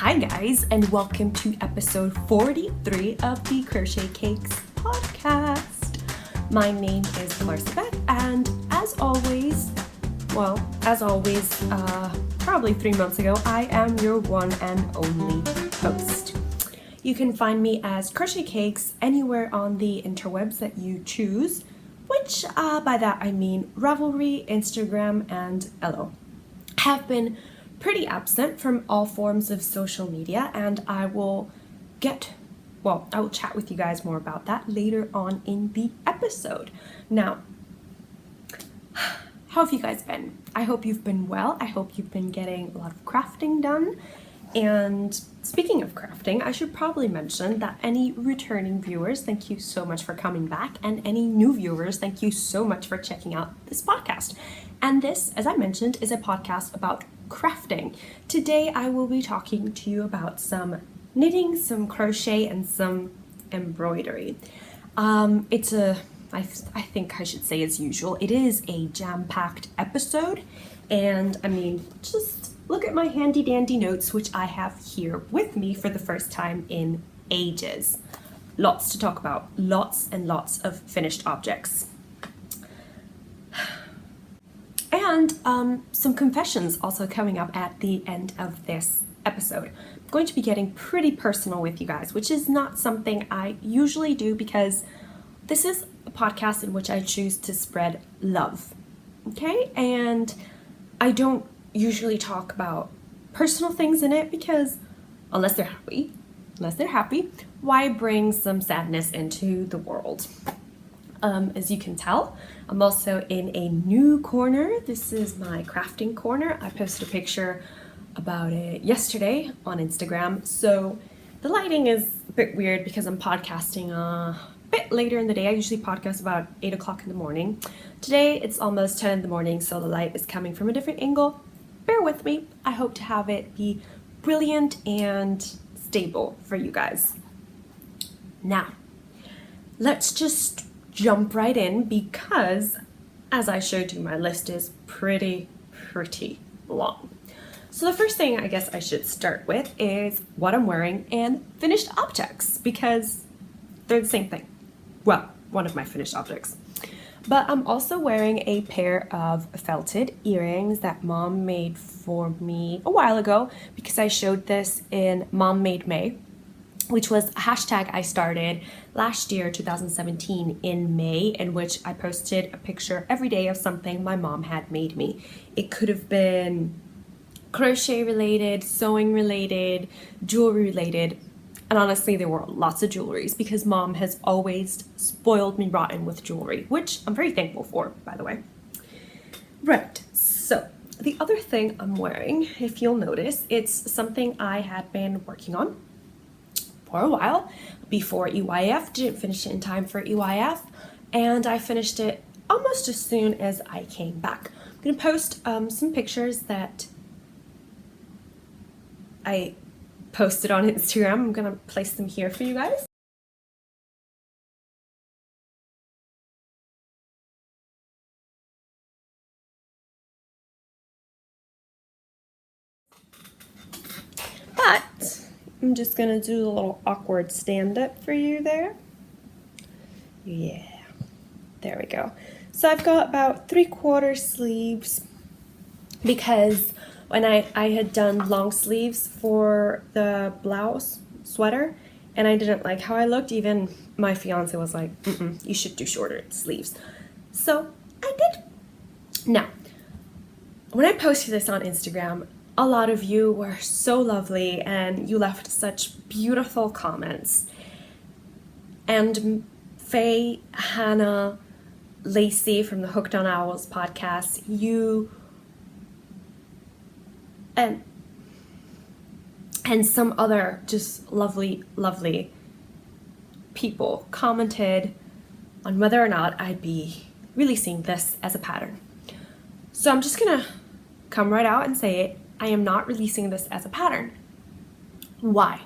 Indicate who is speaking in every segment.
Speaker 1: Hi guys, and welcome to episode 43 of the Crochet Cakes podcast. My name is Elizabeth, and as always, probably 3 months ago, I am your one and only host. You can find me as Crochet Cakes anywhere on the interwebs that you choose, which by that I mean Ravelry, Instagram, and Elo. Have been pretty absent from all forms of social media, and I will chat with you guys more about that later on in the episode. Now, how have you guys been? I hope you've been well. I hope you've been getting a lot of crafting done. And speaking of crafting, I should probably mention that any returning viewers, thank you so much for coming back, and any new viewers, thank you so much for checking out this podcast. And this, as I mentioned, is a podcast about crafting. Today I will be talking to you about some knitting, some crochet, and some embroidery. I think I should say as usual, it is a jam-packed episode, and I mean, just look at my handy dandy notes, which I have here with me for the first time in ages. Lots to talk about, lots and lots of finished objects. And some confessions also coming up at the end of this episode. I'm going to be getting pretty personal with you guys, which is not something I usually do because this is a podcast in which I choose to spread love, okay? And I don't usually talk about personal things in it because unless they're happy, why bring some sadness into the world? As you can tell, I'm also in a new corner. This is my crafting corner. I posted a picture about it yesterday on Instagram. So the lighting is a bit weird because I'm podcasting a bit later in the day. I usually podcast about 8 o'clock in the morning. Today it's almost 10 in the morning, so the light is coming from a different angle. Bear with me. I hope to have it be brilliant and stable for you guys. Now, let's just jump right in because, as I showed you, my list is pretty long. So the first thing I guess I should start with is what I'm wearing and finished objects because they're the same thing. Well, one of my finished objects. But I'm also wearing a pair of felted earrings that Mom made for me a while ago because I showed this in Mom Made May, which was a hashtag I started last year, 2017, in May, in which I posted a picture every day of something my mom had made me. It could have been crochet related, sewing related, jewelry related, and honestly there were lots of jewelries because Mom has always spoiled me rotten with jewelry, which I'm very thankful for, by the way. Right, so the other thing I'm wearing, if you'll notice, it's something I had been working on for a while before EYF, didn't finish it in time for EYF, and I finished it almost as soon as I came back. I'm going to post some pictures that I posted on Instagram. I'm going to place them here for you guys. But I'm just gonna do a little awkward stand-up for you there. Yeah, there we go. So I've got about 3/4 sleeves because when I had done long sleeves for the blouse sweater and I didn't like how I looked, even my fiance was like, you should do shorter sleeves. So I did. Now, when I posted this on Instagram, a lot of you were so lovely and you left such beautiful comments. And Faye, Hannah, Lacey from the Hooked on Owls podcast, you and some other just lovely people commented on whether or not I'd be releasing this as a pattern. So I'm just gonna come right out and say it. I am not releasing this as a pattern. Why?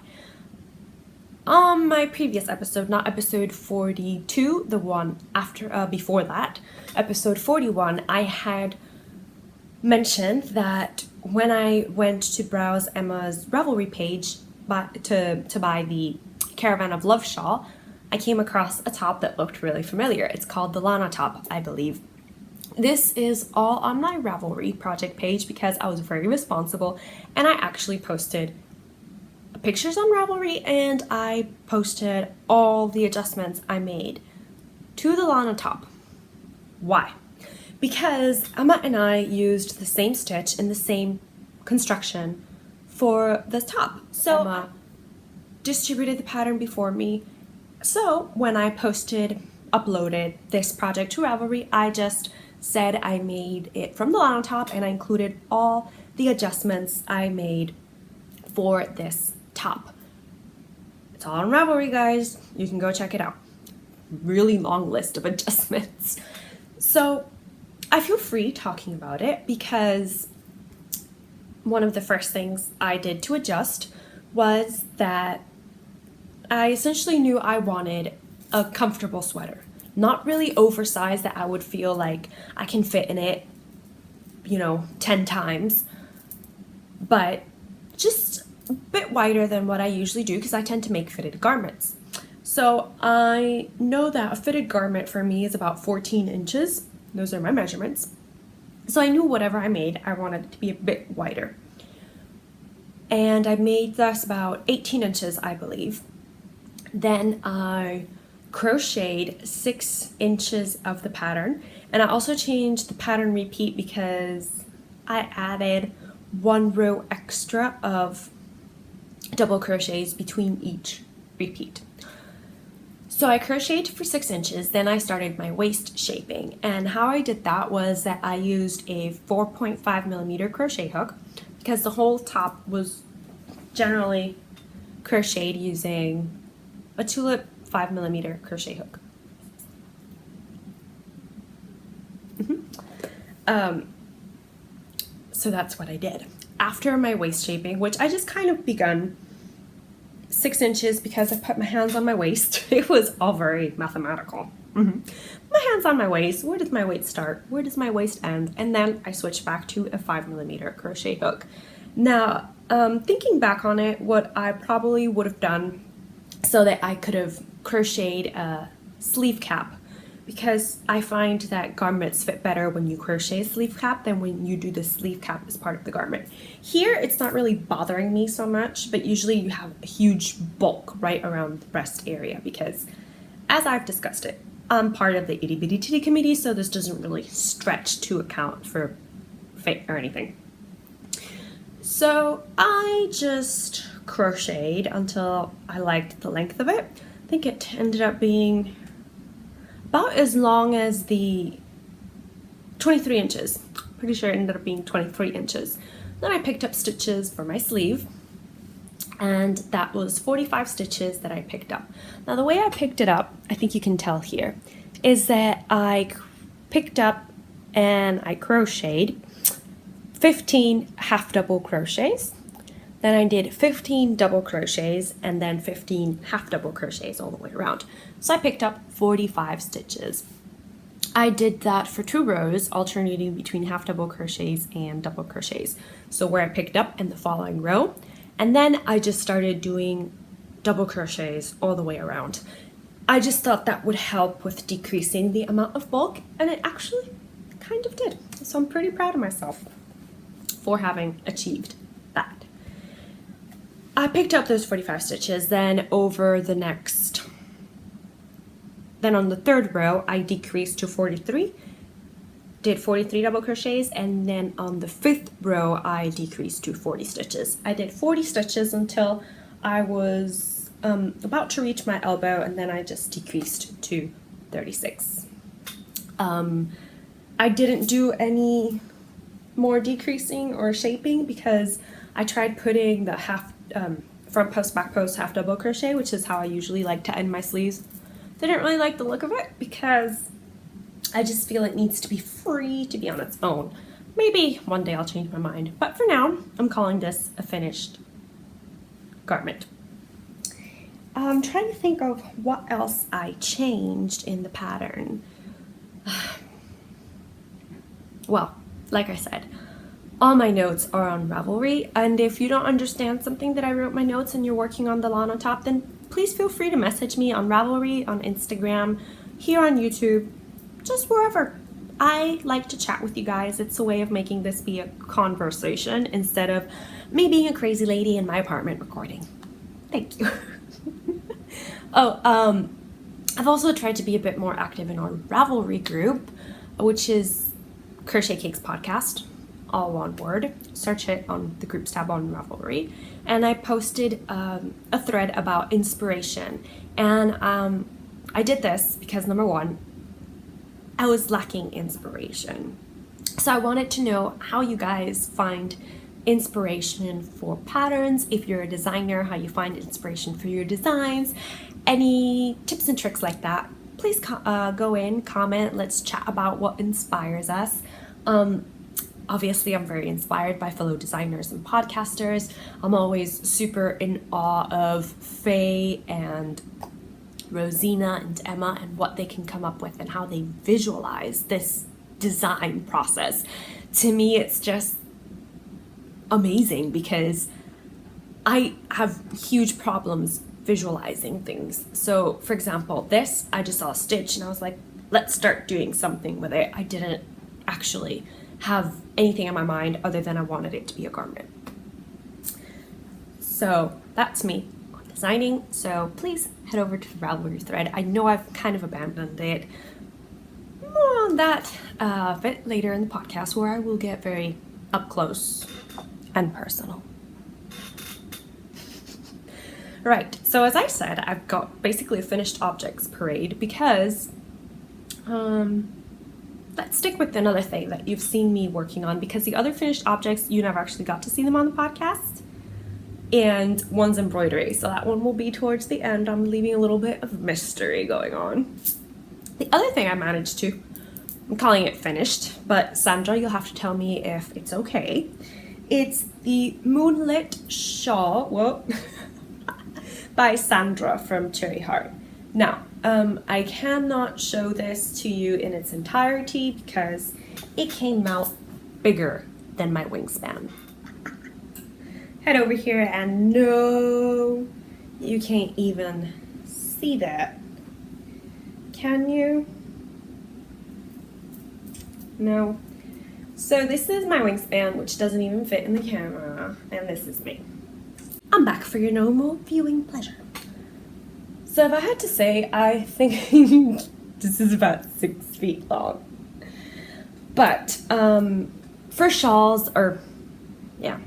Speaker 1: On my previous episode, not episode 42, the one after before that, episode 41, I had mention that when I went to browse Emma's Ravelry page to buy the Caravan of Love shawl, I came across a top that looked really familiar. It's called the Lana top, I believe. This is all on my Ravelry project page because I was very responsible, and I actually posted pictures on Ravelry and I posted all the adjustments I made to the Lana top. Why? Because Emma and I used the same stitch in the same construction for the top. So Emma distributed the pattern before me. So when I uploaded this project to Ravelry, I just said I made it from the Lana top and I included all the adjustments I made for this top. It's all on Ravelry, guys. You can go check it out. Really long list of adjustments. So I feel free talking about it because one of the first things I did to adjust was that I essentially knew I wanted a comfortable sweater. Not really oversized that I would feel like I can fit in it, 10 times, but just a bit wider than what I usually do because I tend to make fitted garments. So I know that a fitted garment for me is about 14 inches. Those are my measurements. So I knew whatever I made, I wanted it to be a bit wider. And I made this about 18 inches, I believe. Then I crocheted 6 inches of the pattern, and I also changed the pattern repeat because I added 1 row extra of double crochets between each repeat. So I crocheted for 6 inches, then I started my waist shaping, and how I did that was that I used a 4.5mm crochet hook because the whole top was generally crocheted using a tulip 5mm crochet hook. So that's what I did. After my waist shaping, which I just kind of begun 6 inches because I put my hands on my waist. It was all very mathematical. My hands on my waist. Where does my waist start? Where does my waist end? And then I switched back to a 5mm crochet hook. Now, thinking back on it, what I probably would have done so that I could have crocheted a sleeve cap, because I find that garments fit better when you crochet a sleeve cap than when you do the sleeve cap as part of the garment. Here, it's not really bothering me so much, but usually you have a huge bulk right around the breast area because, as I've discussed it, I'm part of the itty bitty titty committee, so this doesn't really stretch to account for fit or anything. So I just crocheted until I liked the length of it. I think it ended up being about as long as the 23 inches. Pretty sure it ended up being 23 inches. Then I picked up stitches for my sleeve, and that was 45 stitches that I picked up. Now the way I picked it up, I think you can tell here, is that I picked up and I crocheted 15 half double crochets, then I did 15 double crochets, and then 15 half double crochets all the way around. So I picked up 45 stitches. I did that for 2 rows, alternating between half double crochets and double crochets. So where I picked up in the following row, and then I just started doing double crochets all the way around. I just thought that would help with decreasing the amount of bulk, and it actually kind of did. So I'm pretty proud of myself for having achieved that. I picked up those 45 stitches, then on the 3rd row, I decreased to 43, did 43 double crochets, and then on the 5th row, I decreased to 40 stitches. I did 40 stitches until I was about to reach my elbow, and then I just decreased to 36. I didn't do any more decreasing or shaping because I tried putting the front post, back post, half double crochet, which is how I usually like to end my sleeves. Didn't really like the look of it because I just feel it needs to be free to be on its own. Maybe one day I'll change my mind, but for now, I'm calling this a finished garment. I'm trying to think of what else I changed in the pattern. Well, like I said, All my notes are on Ravelry, and if you don't understand something that I wrote my notes and you're working on the lawn on top, then please feel free to message me on Ravelry, on Instagram, here on YouTube, just wherever. I like to chat with you guys. It's a way of making this be a conversation instead of me being a crazy lady in my apartment recording. Thank you. I've also tried to be a bit more active in our Ravelry group, which is Crochet Cakes Podcast, all one word. Search it on the groups tab on Ravelry. And I posted a thread about inspiration. And I did this because, number one, I was lacking inspiration. So I wanted to know how you guys find inspiration for patterns. If you're a designer, how you find inspiration for your designs. Any tips and tricks like that, please go in, comment, let's chat about what inspires us. Obviously, I'm very inspired by fellow designers and podcasters. I'm always super in awe of Faye and Rosina and Emma and what they can come up with and how they visualize this design process. To me, it's just amazing because I have huge problems visualizing things. So, for example, this, I just saw a stitch and I was like, let's start doing something with it. I didn't actually have anything in my mind other than I wanted it to be a garment. So that's me on designing. So please head over to the Ravelry thread. I know I've kind of abandoned it. More on that a bit later in the podcast, where I will get very up close and personal. Right, so as I said, I've got basically a finished objects parade because let's stick with another thing that you've seen me working on, because the other finished objects, you never actually got to see them on the podcast. And one's embroidery, so that one will be towards the end. I'm leaving a little bit of mystery going on. The other thing I managed to, I'm calling it finished, but Sandra, you'll have to tell me if it's okay. It's the Moonlit Shawl, whoa, by Sandra from Cherry Heart. Now, I cannot show this to you in its entirety because it came out bigger than my wingspan. Head over here and no, you can't even see that. Can you? No. So this is my wingspan, which doesn't even fit in the camera, and this is me. I'm back for your normal viewing pleasure. So if I had to say, I think this is about 6 feet long. But for shawls, or yeah,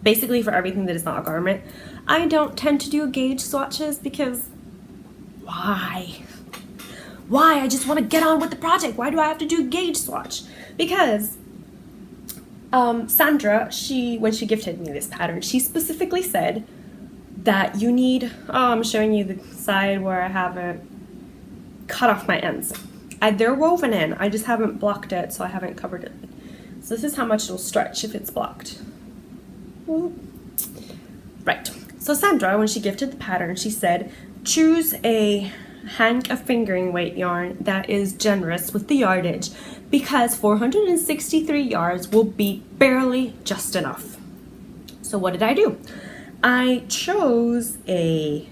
Speaker 1: basically for everything that is not a garment, I don't tend to do gauge swatches because why? Why? I just want to get on with the project. Why do I have to do gauge swatch? Because Sandra, when she gifted me this pattern, she specifically said that you need, I'm showing you the side where I haven't cut off my ends. They're woven in, I just haven't blocked it, so I haven't covered it. So this is how much it'll stretch if it's blocked. Right, so Sandra, when she gifted the pattern, she said, choose a hank of fingering weight yarn that is generous with the yardage, because 463 yards will be barely just enough. So what did I do? I chose a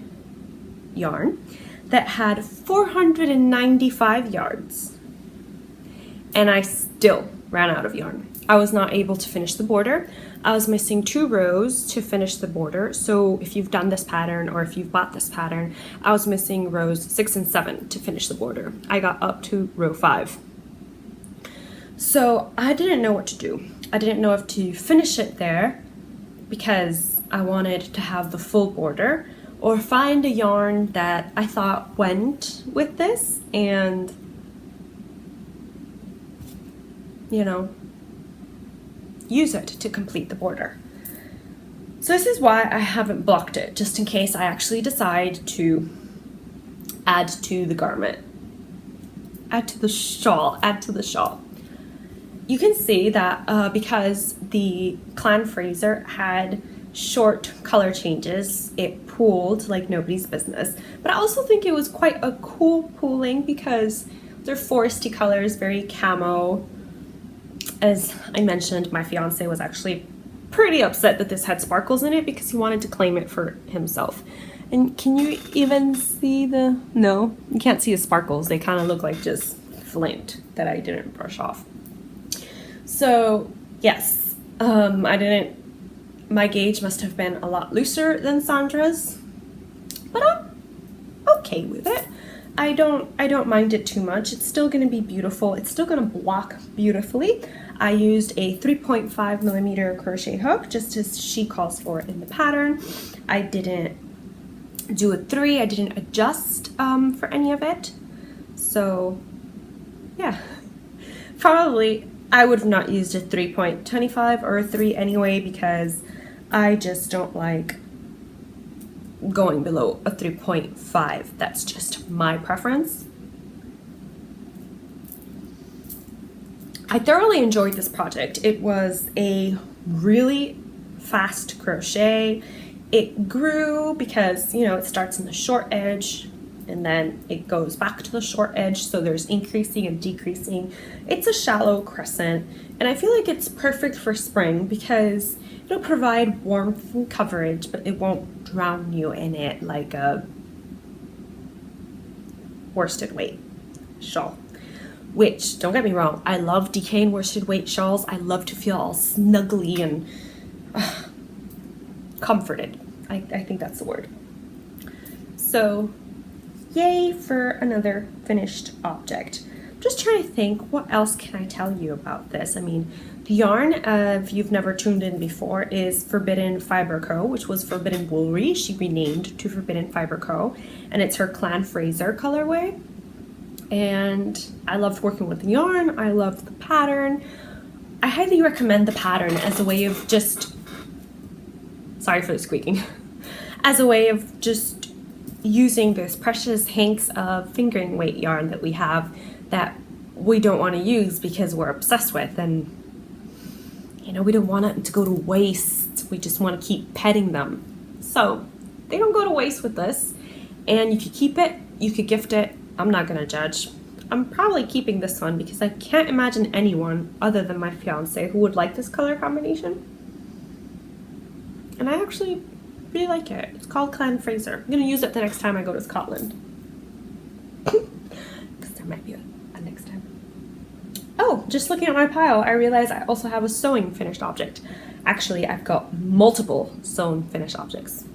Speaker 1: yarn that had 495 yards, and I still ran out of yarn. I was not able to finish the border. I was missing 2 rows to finish the border. So if you've done this pattern or if you've bought this pattern, I was missing rows 6 and 7 to finish the border. I got up to row 5. So I didn't know what to do. I didn't know if to finish it there because I wanted to have the full border, or find a yarn that I thought went with this and, you know, use it to complete the border. So this is why I haven't blocked it, just in case I actually decide to add to the garment, add to the shawl. You can see that because the clan freezer had short color changes, it pooled like nobody's business. But I also think it was quite a cool pooling because they're foresty colors, very camo. as I mentioned, my fiance was actually pretty upset that this had sparkles in it because he wanted to claim it for himself. And can you even see the, no, you can't see the sparkles. They kind of look like just flint that I didn't brush off. So yes, my gauge must have been a lot looser than Sandra's, but I'm okay with it. I don't mind it too much. It's still going to be beautiful. It's still going to block beautifully. I used a 3.5 millimeter crochet hook, just as she calls for in the pattern. I didn't do a 3. I didn't adjust for any of it. So yeah, probably I would have not used a 3.25 or a 3 anyway, because I just don't like going below a 3.5. That's just my preference. I thoroughly enjoyed this project. It was a really fast crochet. It grew because, you know, it starts in the short edge and then it goes back to the short edge, so there's increasing and decreasing. It's a shallow crescent, and I feel like it's perfect for spring because it'll provide warmth and coverage, but it won't drown you in it like a worsted weight shawl. Which, don't get me wrong, I love DK and worsted weight shawls. I love to feel all snuggly and comforted. I think that's the word. So, yay for another finished object. Just trying to think, what else can I tell you about this? I mean, the yarn, if you've never tuned in before, is Forbidden Fiber Co., which was Forbidden Woolry. She renamed to Forbidden Fiber Co., and it's her Clan Fraser colorway. And I loved working with the yarn. I loved the pattern. I highly recommend the pattern as a way of just, sorry for the squeaking, as a way of just using those precious hanks of fingering weight yarn that we have that we don't want to use because we're obsessed with, and you know, we don't want it to go to waste. We just want to keep petting them. So they don't go to waste with this, and you could keep it, you could gift it. I'm not gonna judge. I'm probably keeping this one because I can't imagine anyone other than my fiance who would like this color combination. And I actually really like it. It's called Clan Fraser. I'm gonna use it the next time I go to Scotland. Because there might be a next time. Oh, just looking at my pile, I realized I also have a sewing finished object. Actually, I've got multiple sewn finished objects.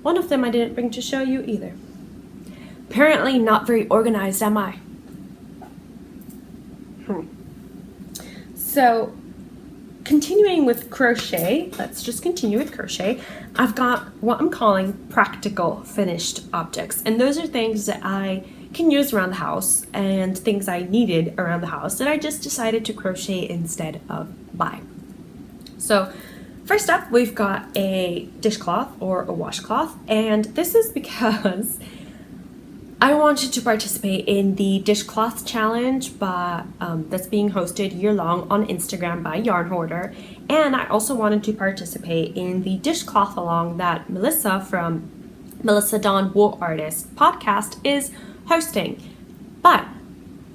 Speaker 1: One of them I didn't bring to show you either. Apparently not very organized, am I? So, continuing with crochet, let's just continue with crochet. I've got what I'm calling practical finished objects. And those are things that I can use around the house and things I needed around the house that I just decided to crochet instead of buy. So, first up, we've got a dishcloth or a washcloth. And this is because I wanted to participate in the Dishcloth challenge that's being hosted year-long on Instagram by Yarn Hoarder, and I also wanted to participate in the Dishcloth along that Melissa from Melissa Dawn Wool Artist podcast is hosting. But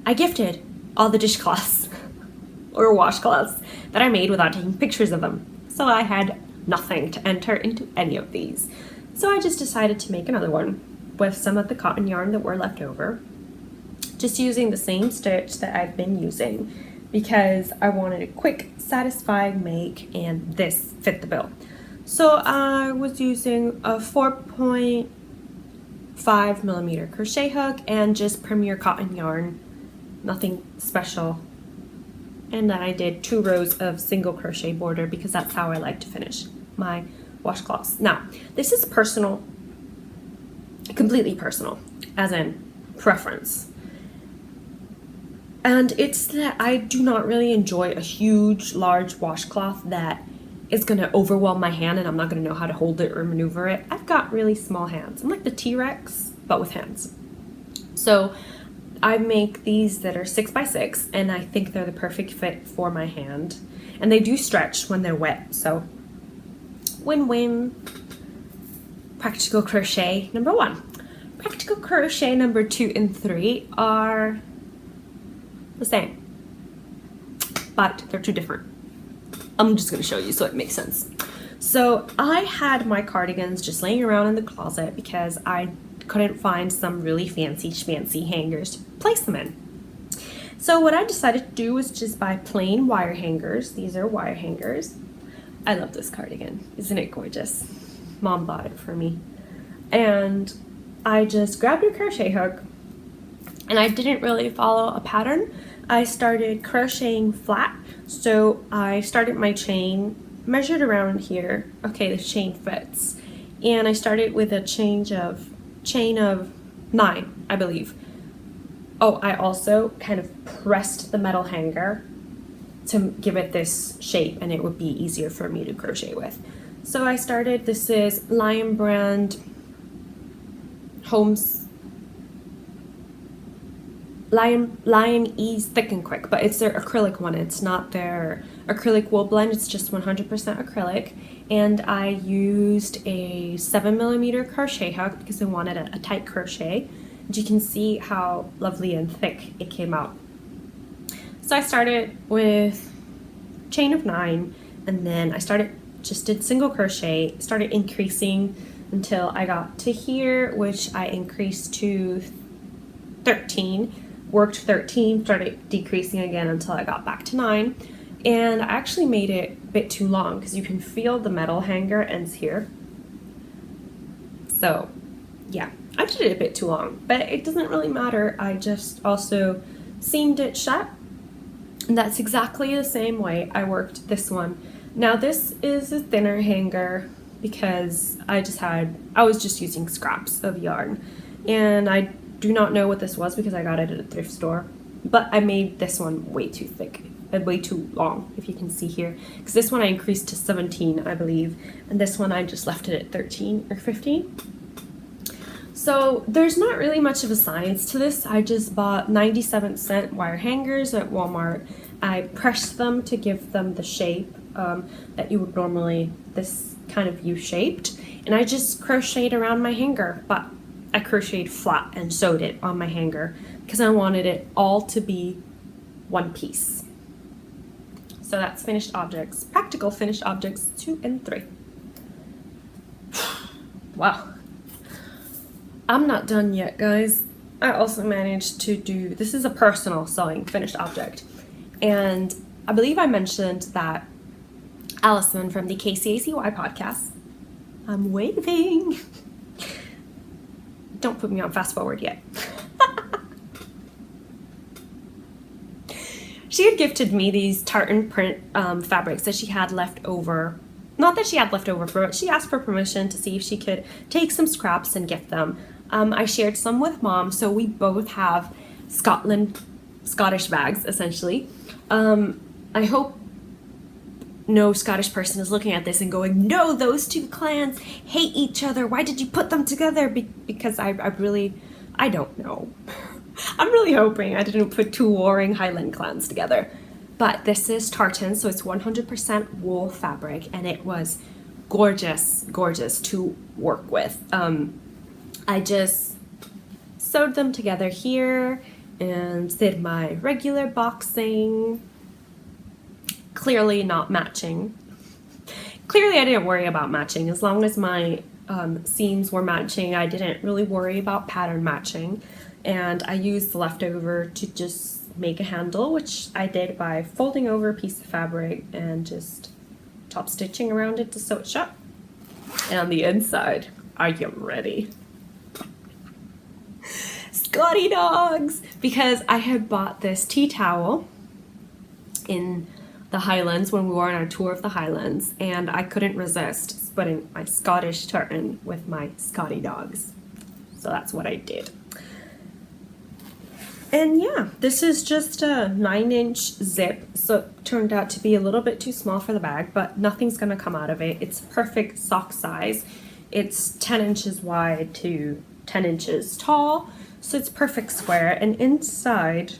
Speaker 1: I gifted all the dishcloths or washcloths that I made without taking pictures of them, so I had nothing to enter into any of these. So I just decided to make another one with some of the cotton yarn that were left over, just using the same stitch that I've been using because I wanted a quick, satisfying make, and this fit the bill. So I was using a 4.5 millimeter crochet hook and just Premier cotton yarn, nothing special. And then I did 2 rows of single crochet border because that's how I like to finish my washcloths. Now, this is personal, completely personal, as in preference. And it's that I do not really enjoy a huge, large washcloth that is going to overwhelm my hand and I'm not going to know how to hold it or maneuver it. I've got really small hands. I'm like the T-Rex, but with hands. So I make these that are 6 by 6, and I think they're the perfect fit for my hand. And they do stretch when they're wet, so win-win. Practical crochet number 1. Practical crochet number 2 and 3 are the same. but they're two different. I'm just gonna show you so it makes sense. So I had my cardigans just laying around in the closet because I couldn't find some really fancy schmancy hangers to place them in. So what I decided to do was just buy plain wire hangers. These are wire hangers. I love this cardigan. Isn't it gorgeous? Mom bought it for me. And I just grabbed a crochet hook, and I didn't really follow a pattern. I started crocheting flat. So I started my chain, measured around here. Okay, the chain fits. And I started with a chain of 9, I believe. Oh, I also kind of pressed the metal hanger to give it this shape, and it would be easier for me to crochet with. So I started, this is Lion brand Lion Ease Thick and Quick, but it's their acrylic one. It's not their acrylic wool blend, it's just 100% acrylic. And I used a 7mm crochet hook because I wanted a tight crochet. And you can see how lovely and thick it came out. So I started with chain of 9, and then I just did single crochet, started increasing until I got to here, which I increased to 13, worked 13, started decreasing again until I got back to 9. And I actually made it a bit too long because you can feel the metal hanger ends here. So yeah, I did it a bit too long, but it doesn't really matter. I just also seamed it shut, and that's exactly the same way I worked this one. Now this is a thinner hanger because I was just using scraps of yarn, and I do not know what this was because I got it at a thrift store, but I made this one way too thick and way too long, if you can see here, because this one I increased to 17, I believe, and this one I just left it at 13 or 15. So there's not really much of a science to this. I just bought 97-cent wire hangers at Walmart. I pressed them to give them the shape that you would normally, this kind of U-shaped, and I just crocheted around my hanger, but I crocheted flat and sewed it on my hanger because I wanted it all to be one piece. So that's finished objects, practical finished objects 2 and 3. Wow. I'm not done yet, guys. I also managed to do, this is a personal sewing finished object. And I believe I mentioned that Allison from the KCACY podcast, I'm waving. Don't put me on fast forward yet. She had gifted me these tartan print fabrics that she had left over. Not that she had left over, but she asked for permission to see if she could take some scraps and gift them. I shared some with Mom, so we both have Scottish bags, essentially. I hope no Scottish person is looking at this and going, no, those two clans hate each other. Why did you put them together? Because I don't know. I'm really hoping I didn't put two warring Highland clans together. But this is tartan, so it's 100% wool fabric, and it was gorgeous, gorgeous to work with. I just sewed them together here and did my regular boxing. Clearly not matching. Clearly I didn't worry about matching. As long as my seams were matching, I didn't really worry about pattern matching. And I used the leftover to just make a handle, which I did by folding over a piece of fabric and just top stitching around it to sew it shut. And on the inside, are you ready? Scotty dogs! Because I had bought this tea towel in the Highlands when we were on our tour of the Highlands, and I couldn't resist splitting my Scottish tartan with my Scotty dogs. So that's what I did. And yeah, this is just a 9-inch zip, so it turned out to be a little bit too small for the bag, but nothing's gonna come out of it. It's perfect sock size. It's 10 inches wide to 10 inches tall, so it's perfect square. And inside,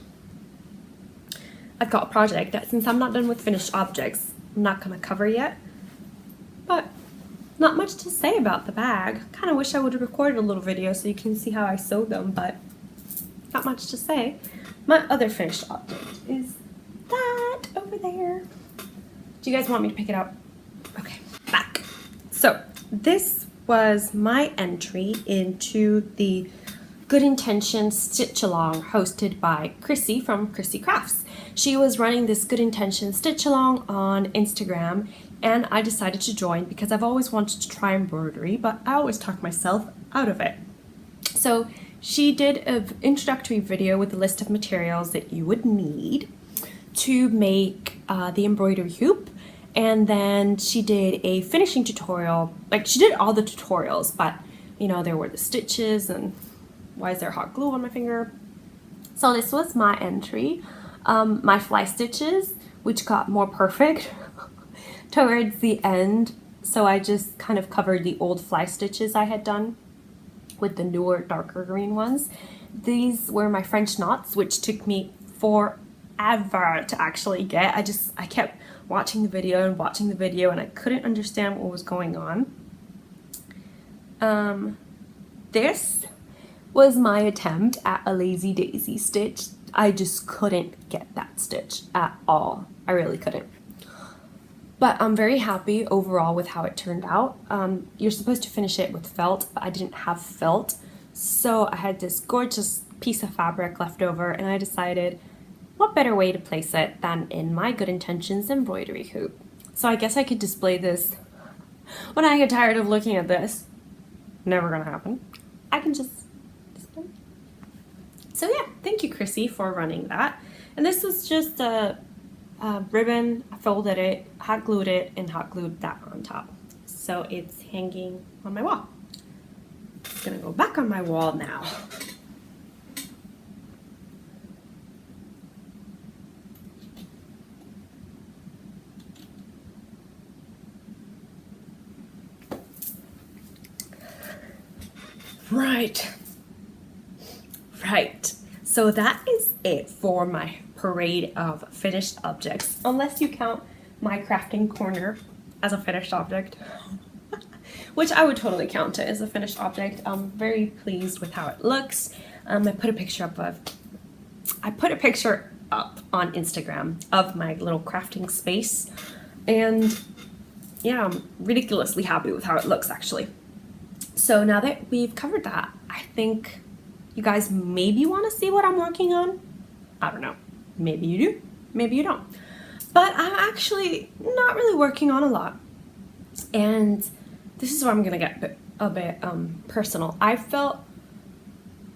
Speaker 1: I've got a project that, since I'm not done with finished objects, I'm not gonna cover yet, but not much to say about the bag. Kind of wish I would have recorded a little video so you can see how I sewed them, but not much to say. My other finished object is that over there. Do you guys want me to pick it up? Okay, back. So this was my entry into the Good Intention Stitch Along hosted by Chrissy from Chrissy Crafts. She was running this Good Intention Stitch Along on Instagram, and I decided to join because I've always wanted to try embroidery, but I always talk myself out of it. So she did an introductory video with a list of materials that you would need to make the embroidery hoop, and then she did a finishing tutorial. Like, she did all the tutorials, but you know, there were the stitches and why is there hot glue on my finger? So this was my entry. My fly stitches, which got more perfect towards the end. So I just kind of covered the old fly stitches I had done with the newer darker green ones. These were my French knots, which took me forever to actually get. I kept watching the video and I couldn't understand what was going on. This was my attempt at a lazy daisy stitch. I just couldn't get that stitch at all. I really couldn't. But I'm very happy overall with how it turned out. You're supposed to finish it with felt, but I didn't have felt. So I had this gorgeous piece of fabric left over, and I decided what better way to place it than in my Good Intentions embroidery hoop. So I guess I could display this when I get tired of looking at this. Never gonna happen. I can just display. So yeah, thank you, Chrissy, for running that. And this was just a ribbon. I folded it, hot glued it, and hot glued that on top. So it's hanging on my wall. It's gonna go back on my wall now. Right. So that is it for my parade of finished objects, unless you count my crafting corner as a finished object, which I would totally count it as a finished object. I'm very pleased with how it looks. I put a picture up on Instagram of my little crafting space, and yeah, I'm ridiculously happy with how it looks actually. So now that we've covered that, I think you guys maybe want to see what I'm working on. I don't know. Maybe you do, maybe you don't. But I'm actually not really working on a lot. And this is where I'm going to get a bit personal. I felt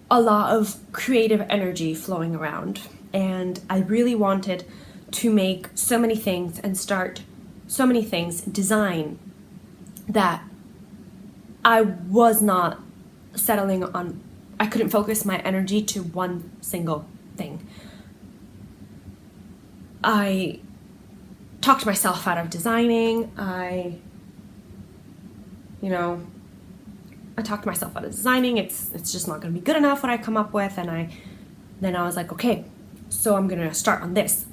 Speaker 1: a lot of creative energy flowing around. And I really wanted to make so many things and start so many things, design, that I was not settling on. I couldn't focus my energy to one single thing. I talked myself out of designing. I talked myself out of designing. It's just not going to be good enough what I come up with. And then I was like, okay, so I'm going to start on this.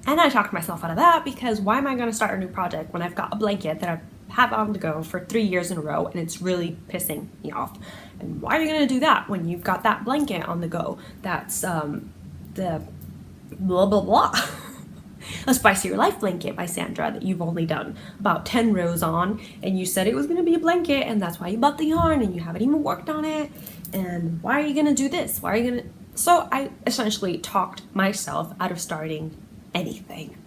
Speaker 1: And I talked myself out of that because why am I going to start a new project when I've got a blanket that I've had on the go for 3 years in a row and it's really pissing me off? And why are you going to do that when you've got that blanket on the go that's the blah blah blah A Spice Your Life blanket by Sandra that you've only done about 10 rows on, and you said it was going to be a blanket and that's why you bought the yarn and you haven't even worked on it, and why are you going to do this? Why are you going to... So I essentially talked myself out of starting anything.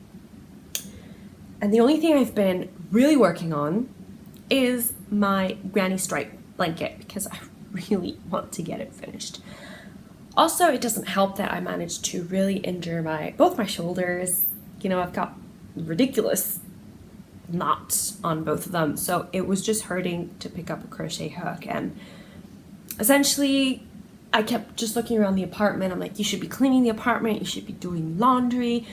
Speaker 1: And the only thing I've been really working on is my granny stripe blanket because I really want to get it finished. Also, it doesn't help that I managed to really injure both my shoulders. You know, I've got ridiculous knots on both of them, so it was just hurting to pick up a crochet hook. And essentially, I kept just looking around the apartment. I'm like, you should be cleaning the apartment, you should be doing laundry.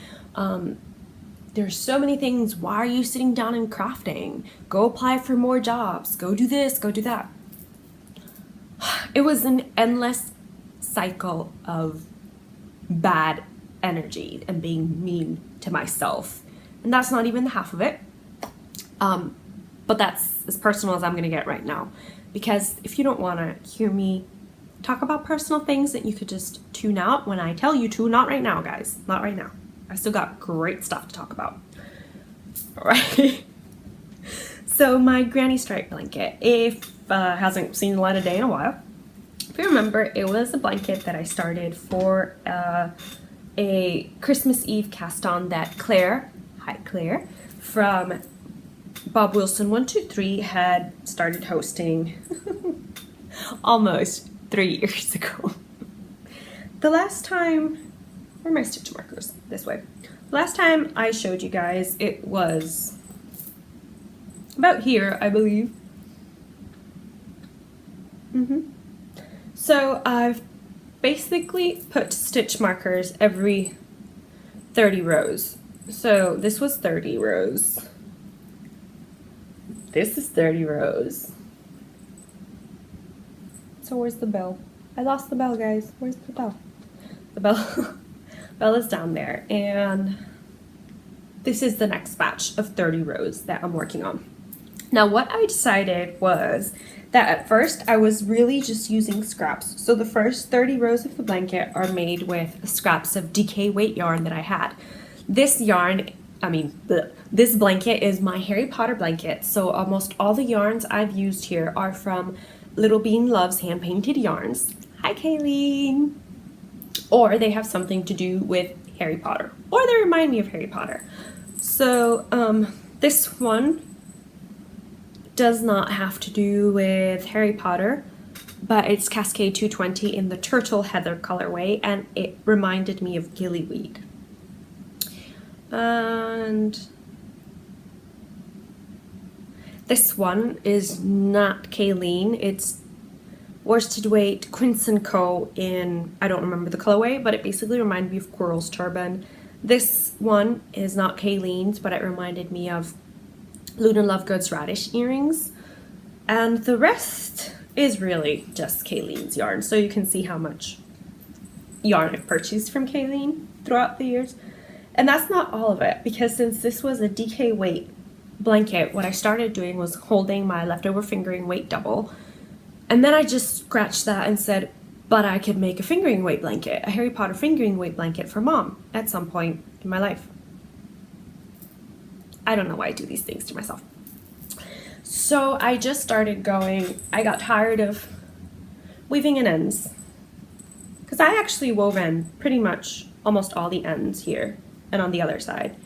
Speaker 1: There's so many things. Why are you sitting down and crafting? Go apply for more jobs. Go do this, go do that. It was an endless cycle of bad energy and being mean to myself. And that's not even the half of it. But that's as personal as I'm going to get right now. Because if you don't want to hear me talk about personal things, then you could just tune out when I tell you to. Not right now, guys. Not right now. I still got great stuff to talk about. All right. So my granny stripe blanket, if hasn't seen the light of day in a while, if you remember, it was a blanket that I started for a Christmas Eve cast on that Claire, hi Claire, from Bob Wilson 123 had started hosting almost 3 years ago. The last time, where are my stitch markers? This way. Last time I showed you guys, it was about here, I believe. So I've basically put stitch markers every 30 rows. So this was 30 rows. This is 30 rows. So where's the bell? I lost the bell, guys. Where's the bell? The bell, bell is down there. And this is the next batch of 30 rows that I'm working on. Now what I decided was that at first I was really just using scraps. So the first 30 rows of the blanket are made with scraps of DK weight yarn that I had. This yarn, this blanket is my Harry Potter blanket. So almost all the yarns I've used here are from Little Bean Loves hand painted yarns. Hi Kayleen. Or they have something to do with Harry Potter, or they remind me of Harry Potter. So this one does not have to do with Harry Potter, but it's Cascade 220 in the Turtle Heather colorway, and it reminded me of gillyweed. And this one is not Kayleen, it's worsted weight Quince & Co. in, I don't remember the colorway, but it basically reminded me of Quirrell's Turban. This one is not Kayleen's, but it reminded me of Luna Lovegood's radish earrings. And the rest is really just Kayleen's yarn, so you can see how much yarn I've purchased from Kayleen throughout the years. And that's not all of it, because since this was a DK weight blanket, what I started doing was holding my leftover fingering weight double, and then I just scratched that and said, but I could make a fingering weight blanket, a Harry Potter fingering weight blanket for Mom at some point in my life. I don't know why I do these things to myself. So I just started going, I got tired of weaving in ends, because I actually wove in pretty much almost all the ends here and on the other side.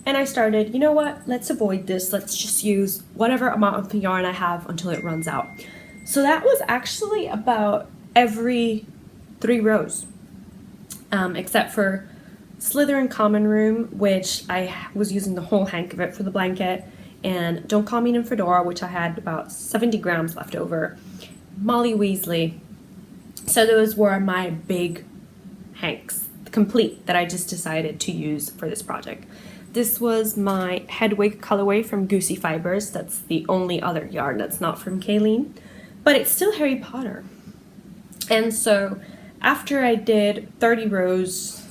Speaker 1: And I started, you know what, let's avoid this. Let's just use whatever amount of yarn I have until it runs out. So that was actually about every 3 rows, except for Slytherin Common Room, which I was using the whole hank of it for the blanket, and Don't Call Me Nymphadora, which I had about 70 grams left over, Molly Weasley. So those were my big hanks, complete, that I just decided to use for this project. This was my Hedwig colorway from Goosey Fibers. That's the only other yarn that's not from Kayleen, but it's still Harry Potter. And so after I did 30 rows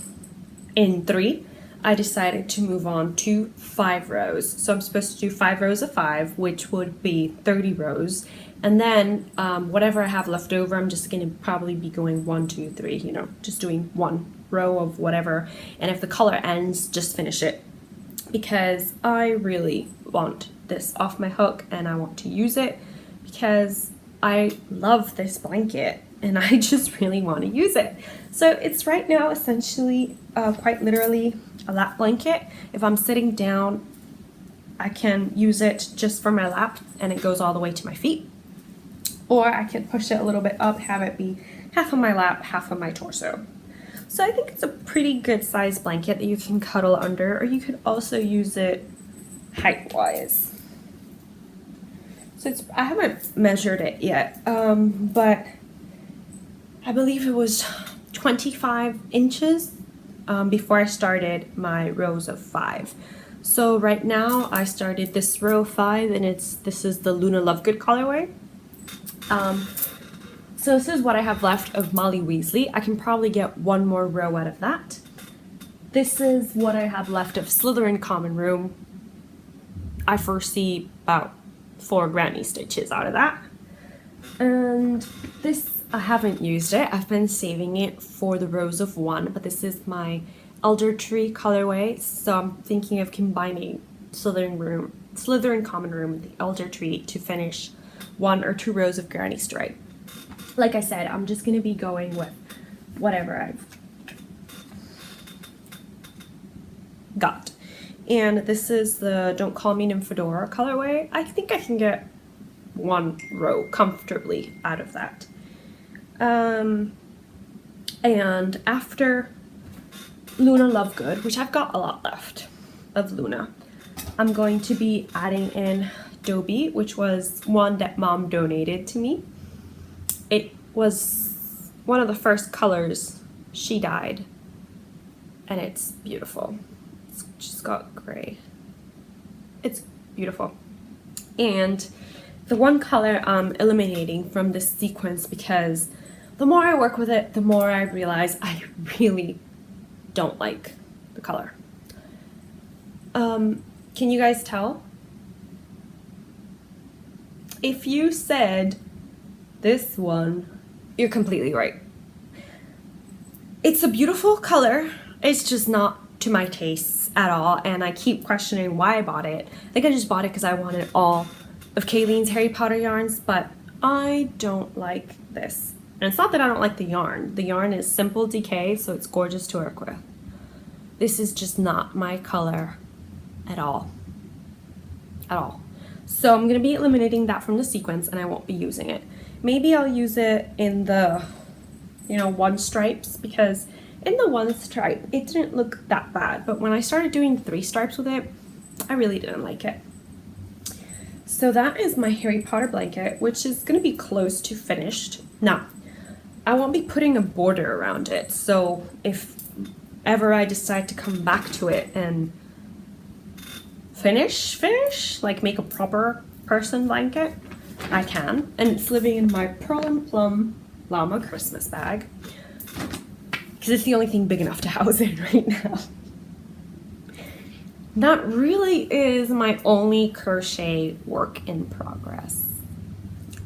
Speaker 1: in 3, I decided to move on to 5 rows. So I'm supposed to do 5 rows of 5, which would be 30 rows. And then whatever I have left over, I'm just going to probably be going 1, 2, 3, you know, just doing 1 row of whatever. And if the color ends, just finish it. Because I really want this off my hook and I want to use it because I love this blanket and I just really want to use it. So it's right now essentially quite literally a lap blanket. If I'm sitting down, I can use it just for my lap and it goes all the way to my feet. Or I can push it a little bit up, have it be half on my lap, half on my torso. So I think it's a pretty good size blanket that you can cuddle under, or you could also use it height-wise. So it's, I haven't measured it yet, but I believe it was 25 inches before I started my rows of 5. So right now I started this row of 5 and this is the Luna Lovegood colorway. So this is what I have left of Molly Weasley. I can probably get 1 more row out of that. This is what I have left of Slytherin Common Room. I foresee about 4 granny stitches out of that. And this, I haven't used it. I've been saving it for the rows of 1, but this is my Elder Tree colorway, so I'm thinking of combining Slytherin Common Room with the Elder Tree to finish 1 or 2 rows of granny stripe. Like I said, I'm just going to be going with whatever I've got. And this is the Don't Call Me Nymphadora colorway. I think I can get 1 row comfortably out of that. And after Luna Lovegood, which I've got a lot left of Luna, I'm going to be adding in Dobie, which was one that Mom donated to me. It was one of the first colors she dyed, and it's beautiful. It's just got gray. It's beautiful. And the one color I'm eliminating from this sequence, because the more I work with it, the more I realize I really don't like the color. Can you guys tell? If you said this one, you're completely right. It's a beautiful color. It's just not to my tastes at all, and I keep questioning why I bought it. I think I just bought it because I wanted all of Kayleen's Harry Potter yarns, but I don't like this. And it's not that I don't like the yarn. The yarn is simple decay, so it's gorgeous to work with. This is just not my color at all. At all. So I'm going to be eliminating that from the sequence, and I won't be using it. Maybe I'll use it in the, 1 stripes, because in the 1 stripe, it didn't look that bad. But when I started doing 3 stripes with it, I really didn't like it. So that is my Harry Potter blanket, which is going to be close to finished. Now, I won't be putting a border around it, so if ever I decide to come back to it and finish, like make a proper person blanket, I can. And it's living in my Pearl and Plum Llama Christmas bag, because it's the only thing big enough to house it right now. That really is my only crochet work in progress.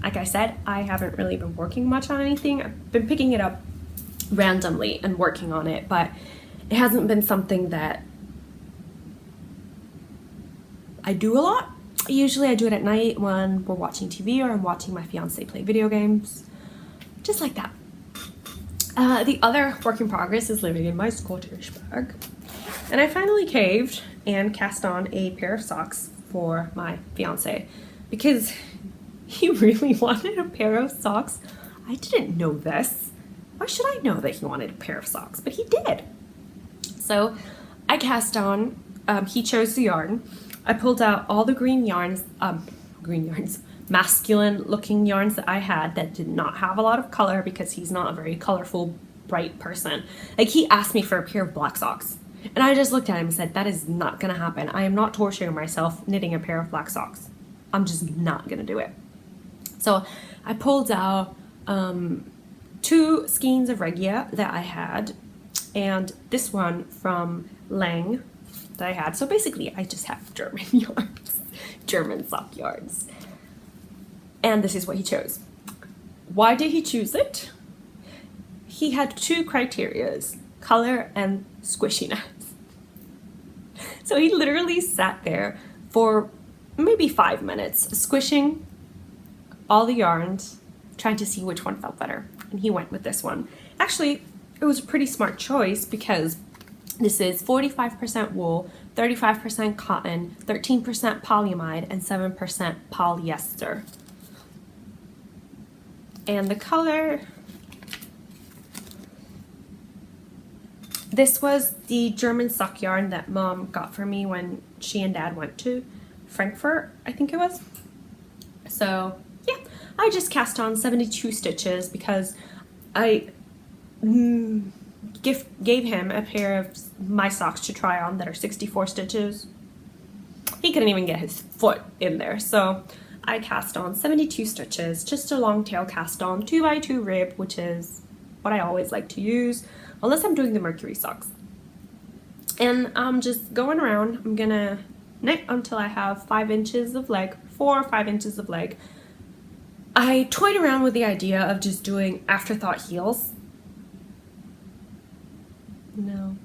Speaker 1: Like I said, I haven't really been working much on anything. I've been picking it up randomly and working on it, but it hasn't been something that I do a lot. Usually I do it at night when we're watching TV or I'm watching my fiance play video games. Just like that. The other work in progress is living in my Scottish bag. And I finally caved and cast on a pair of socks for my fiance, because he really wanted a pair of socks. I didn't know this. Why should I know that he wanted a pair of socks? But he did. So I cast on, he chose the yarn. I pulled out all the green yarns, masculine looking yarns that I had that did not have a lot of color, because he's not a very colorful, bright person. Like, he asked me for a pair of black socks. And I just looked at him and said, that is not gonna happen. I am not torturing myself knitting a pair of black socks. I'm just not gonna do it. So I pulled out 2 skeins of Regia that I had, and this one from Lang that I had. So basically I just have German yarns, German sock yarns. And this is what he chose. Why did he choose it? He had 2 criterias, color and squishiness. So he literally sat there for maybe 5 minutes squishing all the yarns, trying to see which one felt better. And he went with this one. Actually, it was a pretty smart choice, because this is 45% wool, 35% cotton, 13% polyamide, and 7% polyester. And the color, this was the German sock yarn that Mom got for me when she and Dad went to Frankfurt, I think it was. So yeah, I just cast on 72 stitches because I gave him a pair of my socks to try on that are 64 stitches. He couldn't even get his foot in there, so I cast on 72 stitches, just a long tail cast on 2x2 rib, which is what I always like to use, unless I'm doing the Mercury socks. And I'm just going around. I'm gonna knit until I have 5 inches of leg, 4 or 5 inches of leg. I toyed around with the idea of just doing afterthought heels. No.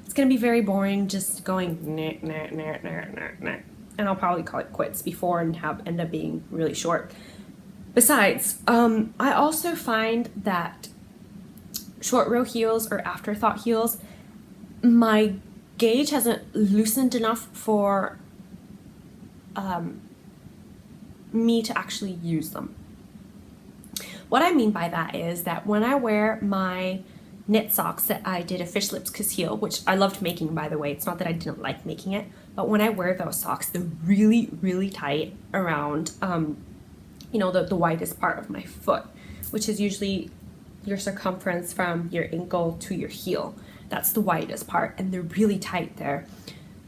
Speaker 1: It's gonna be very boring, just going nah, nah, nah, nah, nah, nah. And I'll probably call it quits before and end up being really short. Besides, I also find that short row heels or afterthought heels, my gauge hasn't loosened enough for me to actually use them. What I mean by that is that when I wear my knit socks that I did a fish lips kiss heel, which I loved making, by the way, it's not that I didn't like making it, but when I wear those socks, they're really, really tight around, you know, the widest part of my foot, which is usually your circumference from your ankle to your heel. That's the widest part, and they're really tight there.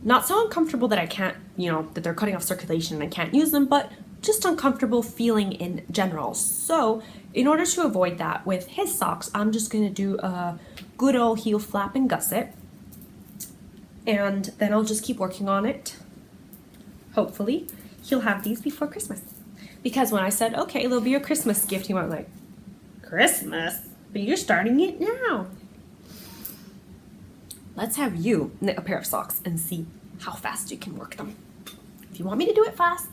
Speaker 1: Not so uncomfortable that I can't, you know, that they're cutting off circulation and I can't use them, but just uncomfortable feeling in general. So in order to avoid that with his socks, I'm just going to do a good old heel flap and gusset, and then I'll just keep working on it. Hopefully he'll have these before Christmas, because when I said, okay, they'll be your Christmas gift, he went like, Christmas? But you're starting it now. Let's have you knit a pair of socks and see how fast you can work them. If you want me to do it fast,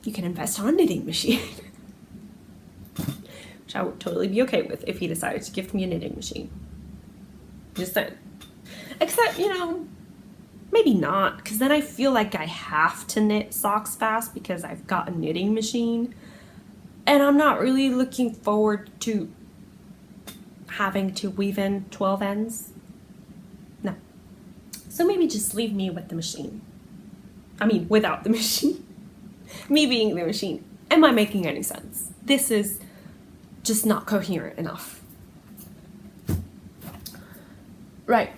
Speaker 1: you can invest on a knitting machine. Which I would totally be okay with if he decided to gift me a knitting machine. Just saying. Except, you know, maybe not, because then I feel like I have to knit socks fast because I've got a knitting machine. And I'm not really looking forward to having to weave in 12 ends. No. So maybe just leave me with the machine. I mean, without the machine. Me being the machine. Am I making any sense? This is just not coherent enough. Right.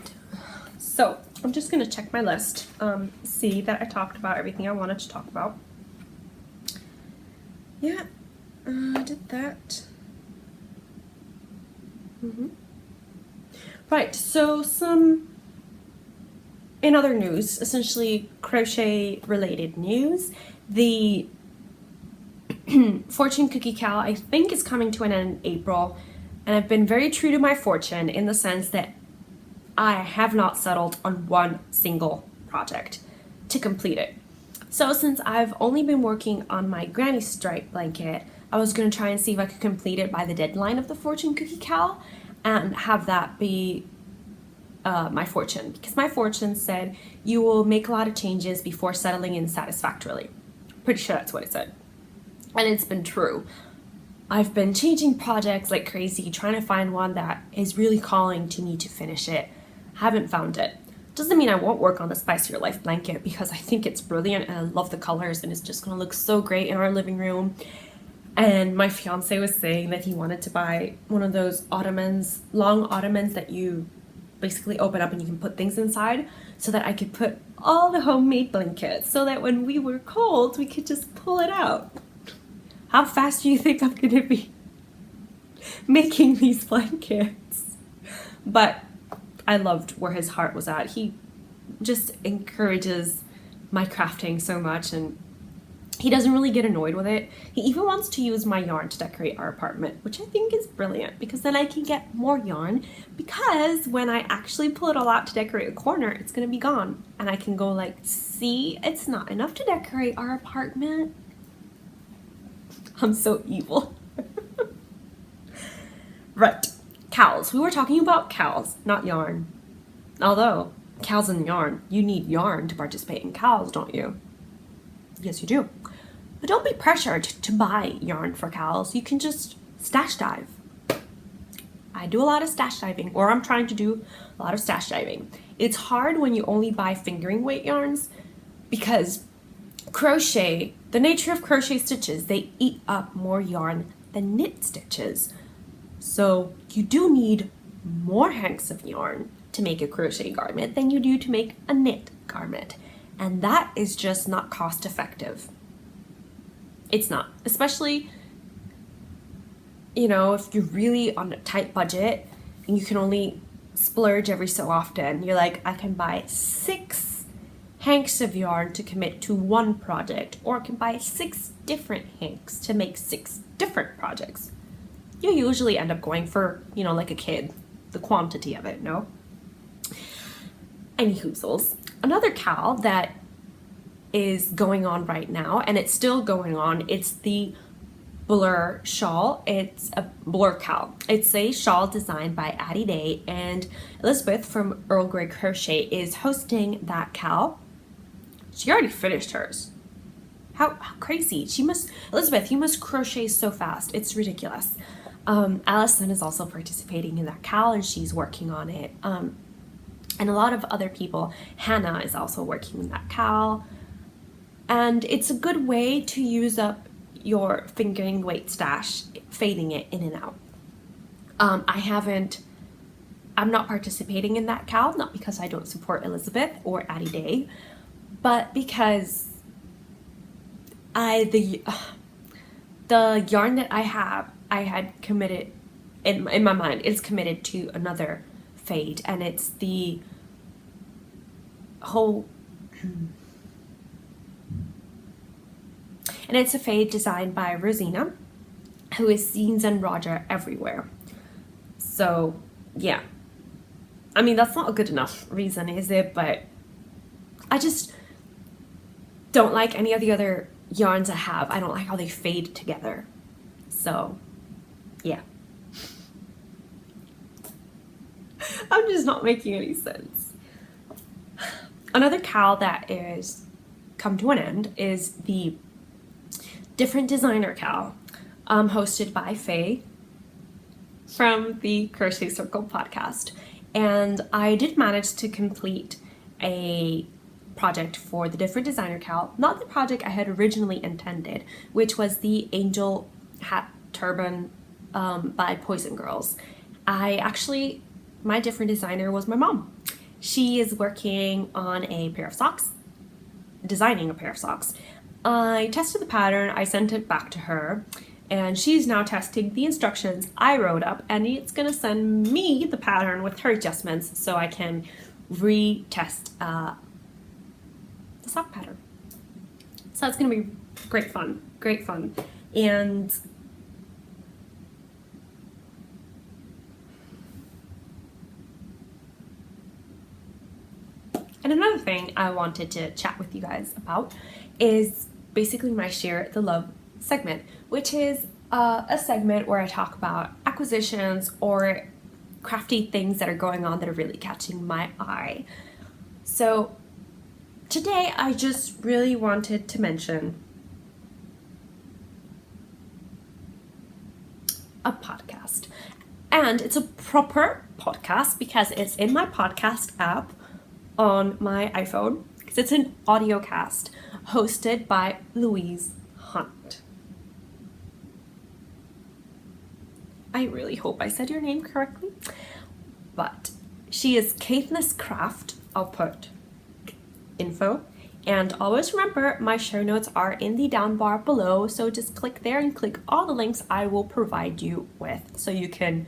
Speaker 1: So I'm just going to check my list, see that I talked about everything I wanted to talk about. Yeah, I did that. Right, so in other news, essentially crochet related news, the fortune cookie cal I think is coming to an end in April, and I've been very true to my fortune in the sense that I have not settled on one single project to complete it. So since I've only been working on my granny stripe blanket, I was going to try and see if I could complete it by the deadline of the fortune cookie cal and have that be my fortune, because my fortune said you will make a lot of changes before settling in satisfactorily. Pretty sure that's what it said. And it's been true. I've been changing projects like crazy, trying to find one that is really calling to me to finish it. Haven't found it. Doesn't mean I won't work on the Spice Your Life blanket, because I think it's brilliant and I love the colors and it's just gonna look so great in our living room. And my fiance was saying that he wanted to buy one of those ottomans, long ottomans that you basically open up and you can put things inside, so that I could put all the homemade blankets, so that when we were cold, we could just pull it out. How fast do you think I'm gonna be making these blankets? But I loved where his heart was at. He just encourages my crafting so much, and he doesn't really get annoyed with it. He even wants to use my yarn to decorate our apartment, which I think is brilliant, because then I can get more yarn, because when I actually pull it all out to decorate a corner, it's gonna be gone. And I can go like, see, it's not enough to decorate our apartment. I'm so evil. Right, cowls. We were talking about cowls, not yarn. Although, cowls and yarn, you need yarn to participate in cowls, don't you? Yes, you do. But don't be pressured to buy yarn for cowls. You can just stash dive. I do a lot of stash diving, or I'm trying to do a lot of stash diving. It's hard when you only buy fingering weight yarns, because crochet, the nature of crochet stitches, they eat up more yarn than knit stitches. So you do need more hanks of yarn to make a crochet garment than you do to make a knit garment. And that is just not cost effective. It's not, especially, you know, if you're really on a tight budget and you can only splurge every so often. You're like, I can buy 6 hanks of yarn to commit to one project, or I can buy 6 different hanks to make 6 different projects. You usually end up going for, you know, like a kid, the quantity of it, no? Any hoozles. Another cal that is going on right now, and it's still going on, it's the Blur shawl. It's a Blur cal. It's a shawl designed by Addie Day, and Elizabeth from Earl Grey Crochet is hosting that cal. She already finished hers. How crazy. Elizabeth, you must crochet so fast. It's ridiculous. Allison is also participating in that cal, and she's working on it. And a lot of other people. Hannah is also working in that cal. And it's a good way to use up your fingering weight stash, fading it in and out. I'm not participating in that cal, not because I don't support Elizabeth or Addie Day, but because the yarn that I had committed in my mind is committed to another fade, and it's the whole and it's a fade designed by Rosina, who is Scenes and Roger everywhere. So yeah, I mean, that's not a good enough reason, is it? But I just don't like any of the other yarns I have. I don't like how they fade together. So yeah. I'm just not making any sense. Another cal that is come to an end is the Different Designer cal, hosted by Faye from the Crochet Circle podcast. And I did manage to complete a project for the Different Designer cal, not the project I had originally intended, which was the Angel Hat Turban by Poison Girls. My different designer was my mom. She is working on a pair of socks, designing a pair of socks. I tested the pattern, I sent it back to her, and she's now testing the instructions I wrote up, and it's gonna send me the pattern with her adjustments so I can retest the sock pattern. So it's gonna be great fun. And another thing I wanted to chat with you guys about is basically my Share the Love segment, which is a segment where I talk about acquisitions or crafty things that are going on that are really catching my eye. So today I just really wanted to mention a podcast. And it's a proper podcast because it's in my podcast app on my iPhone, because it's an audio cast hosted by Louise Hunt. I really hope I said your name correctly, but she is Caithness Craft. I'll put info, and always remember my show notes are in the down bar below, so just click there and click all the links I will provide you with so you can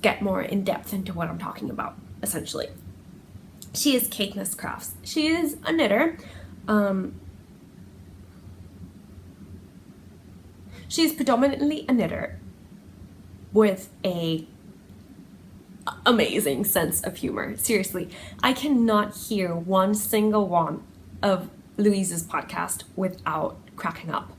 Speaker 1: get more in depth into what I'm talking about, essentially. She is Caithness Crafts. She is a knitter. She's predominantly a knitter with a amazing sense of humor. Seriously, I cannot hear one single one of Louise's podcast without cracking up.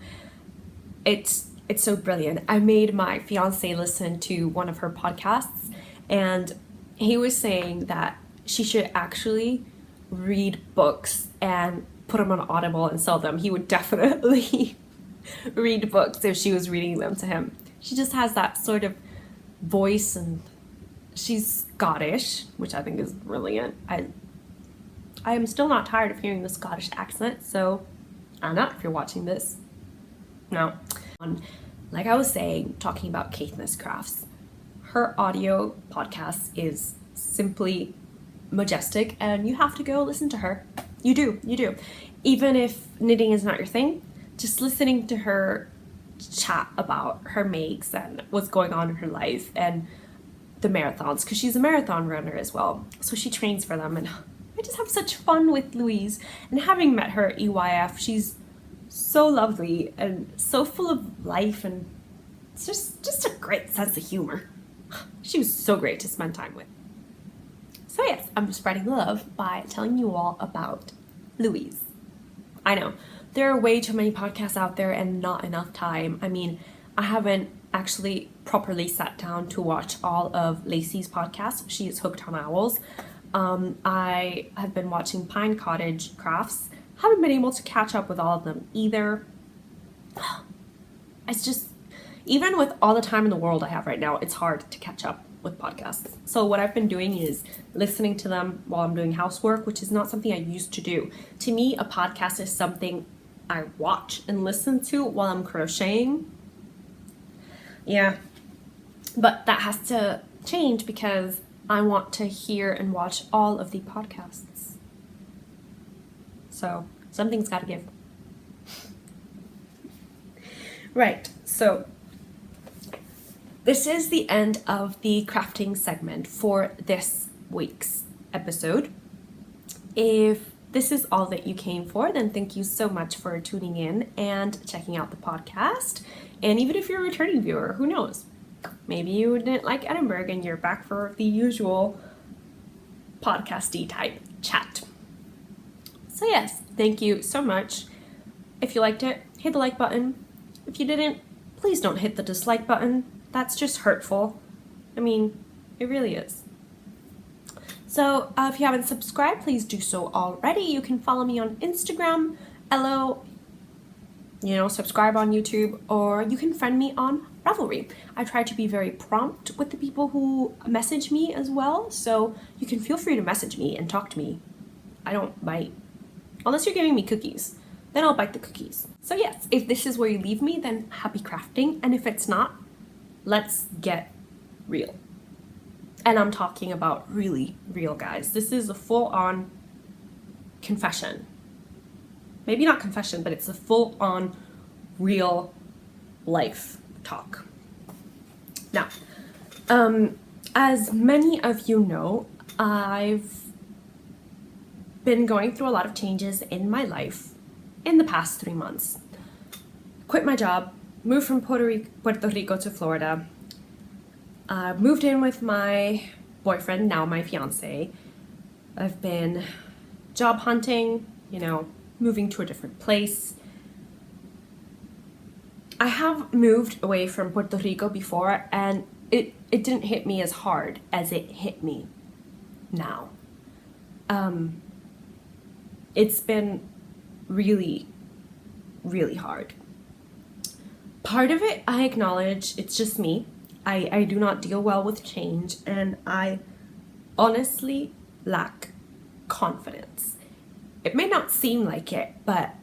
Speaker 1: It's so brilliant. I made my fiance listen to one of her podcasts, and he was saying that she should actually read books and put them on Audible and sell them. He would definitely read books if she was reading them to him. She just has that sort of voice, and she's Scottish, which I think is brilliant. I am still not tired of hearing the Scottish accent, so Anna, if you're watching this, no. Like I was saying, talking about Caithness Crafts, her audio podcast is simply majestic, and you have to go listen to her. You do. Even if knitting is not your thing, just listening to her chat about her makes and what's going on in her life and the marathons, because she's a marathon runner as well, so she trains for them, and I just have such fun with Louise. And having met her at EYF, she's so lovely and so full of life, and it's just a great sense of humor. She was so great to spend time with. So yes, I'm spreading love by telling you all about Louise. I know, there are way too many podcasts out there and not enough time. I mean, I haven't actually properly sat down to watch all of Lacey's podcasts. She is hooked on owls. I have been watching Pine Cottage Crafts. Haven't been able to catch up with all of them either. It's just, even with all the time in the world I have right now, it's hard to catch up with podcasts. So what I've been doing is listening to them while I'm doing housework, which is not something I used to do. To me, a podcast is something I watch and listen to while I'm crocheting. Yeah, but that has to change because I want to hear and watch all of the podcasts. So something's got to give. Right, so this is the end of the crafting segment for this week's episode. If this is all that you came for, then thank you so much for tuning in and checking out the podcast. And even if you're a returning viewer, who knows? Maybe you didn't like Edinburgh and you're back for the usual podcasty type chat. So yes, thank you so much. If you liked it, hit the like button. If you didn't, please don't hit the dislike button. That's just hurtful. I mean, it really is. So if you haven't subscribed, please do so already. You can follow me on Instagram, subscribe on YouTube, or you can friend me on Ravelry. I try to be very prompt with the people who message me as well, so you can feel free to message me and talk to me. I don't bite. Unless you're giving me cookies, then I'll bite the cookies. So yes, if this is where you leave me, then happy crafting, and if it's not, let's get real. And I'm talking about really real, guys. This is a full-on confession. Maybe not confession, but it's a full-on real life talk. Now, as many of you know, I've been going through a lot of changes in my life in the past 3 months. Quit my job, moved from Puerto Rico to Florida, moved in with my boyfriend, now my fiance. I've been job hunting, moving to a different place. I have moved away from Puerto Rico before, and it didn't hit me as hard as it hit me now. It's been really, really hard. Part of it, I acknowledge, it's just me. I do not deal well with change, and I honestly lack confidence. It may not seem like it, but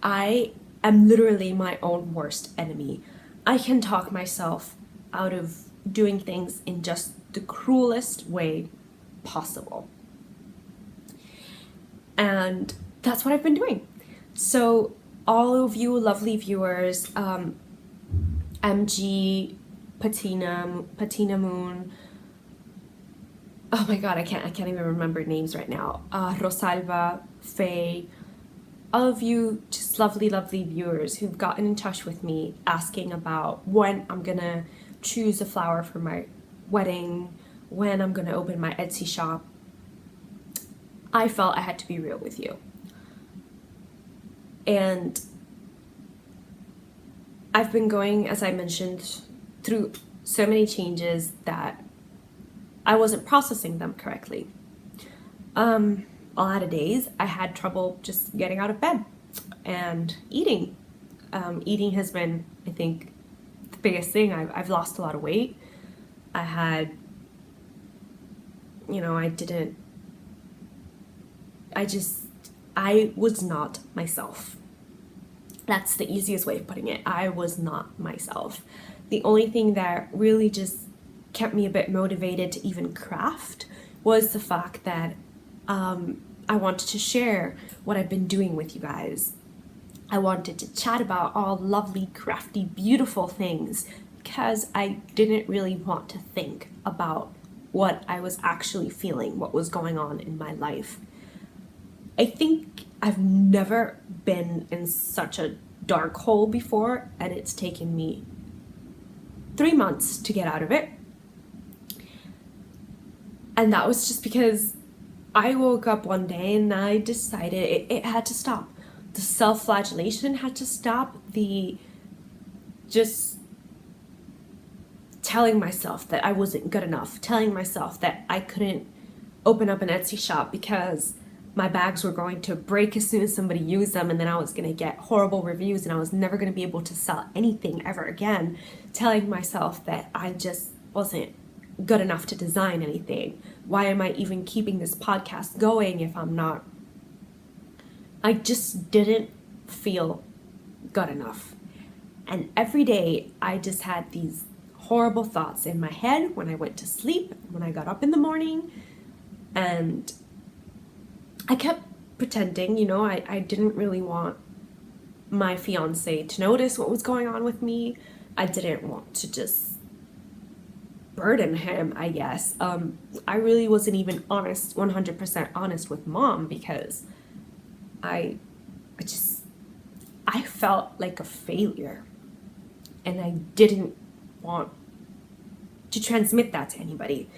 Speaker 1: I am literally my own worst enemy. I can talk myself out of doing things in just the cruelest way possible. And that's what I've been doing. So all of you lovely viewers, MG, Patina Moon, oh my god, I can't even remember names right now. Rosalva, Faye, all of you just lovely viewers who've gotten in touch with me asking about when I'm gonna choose a flower for my wedding, when I'm gonna open my Etsy shop. I felt I had to be real with you. And I've been going, as I mentioned, through so many changes that I wasn't processing them correctly. A lot of days I had trouble just getting out of bed and eating. Eating has been, I think, the biggest thing. I've lost a lot of weight. I was not myself. That's the easiest way of putting it. I was not myself. The only thing that really just kept me a bit motivated to even craft was the fact that I wanted to share what I've been doing with you guys. I wanted to chat about all lovely, crafty, beautiful things because I didn't really want to think about what I was actually feeling, what was going on in my life. I think I've never been in such a dark hole before, and it's taken me 3 months to get out of it. And that was just because I woke up one day and I decided it had to stop. The self-flagellation had to stop. The just telling myself that I wasn't good enough, telling myself that I couldn't open up an Etsy shop because my bags were going to break as soon as somebody used them, and then I was going to get horrible reviews and I was never going to be able to sell anything ever again, telling myself that I just wasn't good enough to design anything. Why am I even keeping this podcast going if I'm not? I just didn't feel good enough. And every day I just had these horrible thoughts in my head when I went to sleep, when I got up in the morning, and I kept pretending, you know, I didn't really want my fiance to notice what was going on with me. I didn't want to just burden him, I guess. I really wasn't even honest, 100% honest with Mom, because I felt like a failure, and I didn't want to transmit that to anybody,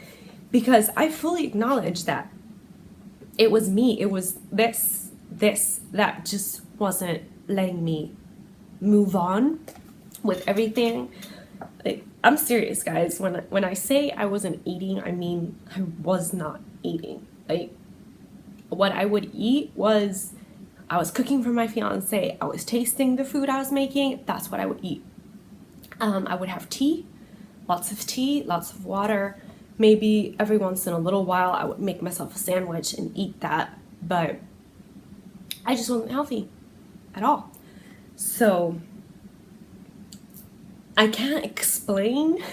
Speaker 1: because I fully acknowledge that it was me, it was this that just wasn't letting me move on with everything. Like, I'm serious, guys. When I say I wasn't eating, I mean I was not eating. Like, what I would eat was, I was cooking for my fiance, I was tasting the food I was making, that's what I would eat. I would have tea, lots of water. Maybe every once in a little while I would make myself a sandwich and eat that, but I just wasn't healthy at all. So I can't explain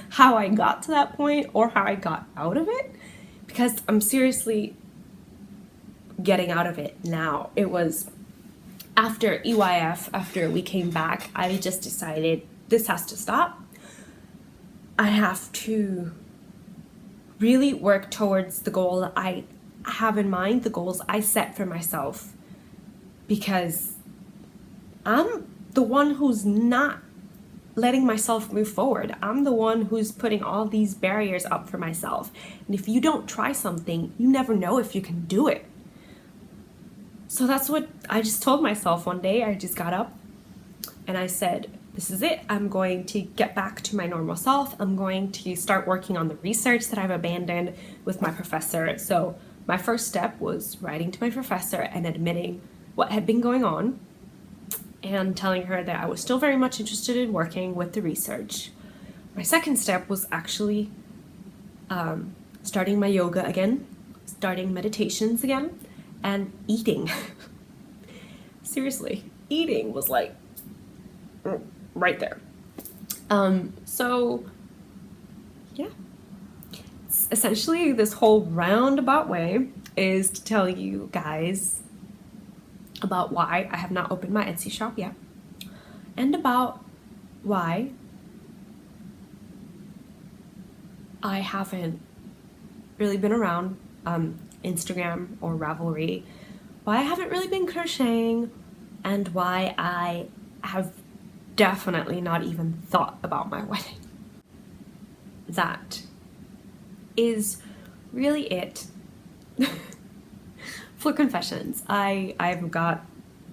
Speaker 1: how I got to that point or how I got out of it, because I'm seriously getting out of it now. It was after EYF, after we came back, I just decided this has to stop. I have to really work towards the goal that I have in mind, the goals I set for myself, because I'm the one who's not letting myself move forward. I'm the one who's putting all these barriers up for myself. And if you don't try something, you never know if you can do it. So that's what I just told myself one day. I just got up and I said, this is it. I'm going to get back to my normal self. I'm going to start working on the research that I've abandoned with my professor. So my first step was writing to my professor and admitting what had been going on and telling her that I was still very much interested in working with the research. My second step was actually starting my yoga again, starting meditations again, and eating. Seriously, eating was like right there. So yeah, essentially this whole roundabout way is to tell you guys about why I have not opened my Etsy shop yet, and about why I haven't really been around Instagram or Ravelry, why I haven't really been crocheting, and why I have definitely not even thought about my wedding. That is really it for confessions. I've got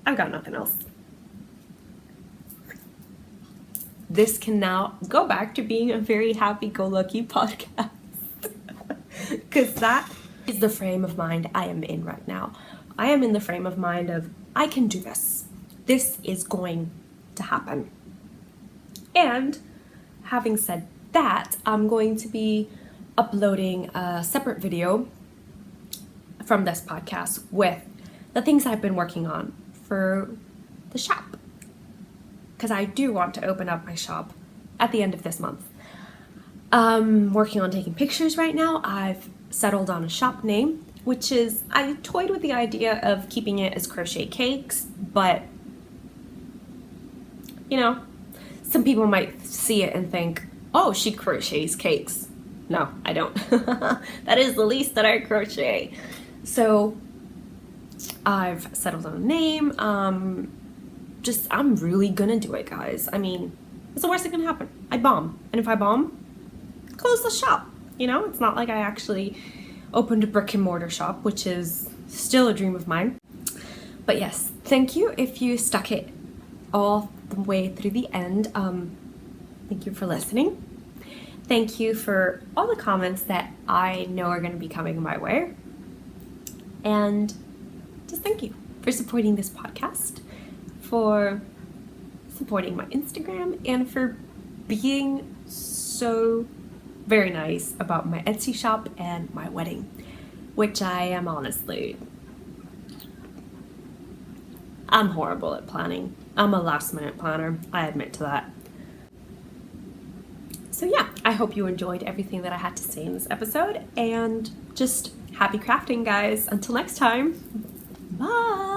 Speaker 1: nothing else. This can now go back to being a very happy-go-lucky podcast, because that is the frame of mind I am in right now. I am in the frame of mind of, I can do this. This is going to happen. And having said that, I'm going to be uploading a separate video from this podcast with the things I've been working on for the shop, because I do want to open up my shop at the end of this month. I'm working on taking pictures right now. I've settled on a shop name, which is, I toyed with the idea of keeping it as Crochet Cakes, but you know, some people might see it and think, oh, she crochets cakes. No, I don't. That is the least that I crochet. So I've settled on a name. I'm really gonna do it, guys. I mean, what's the worst that can happen? I bomb. And if I bomb, close the shop. You know, it's not like I actually opened a brick and mortar shop, which is still a dream of mine. But yes, thank you if you stuck it all the way through the end. Thank you for listening. Thank you for all the comments that I know are going to be coming my way. And just thank you for supporting this podcast, for supporting my Instagram, and for being so very nice about my Etsy shop and my wedding, which I am honestly, I'm horrible at planning. I'm a last minute planner, I admit to that. So yeah, I hope you enjoyed everything that I had to say in this episode, and just happy crafting, guys. Until next time, bye!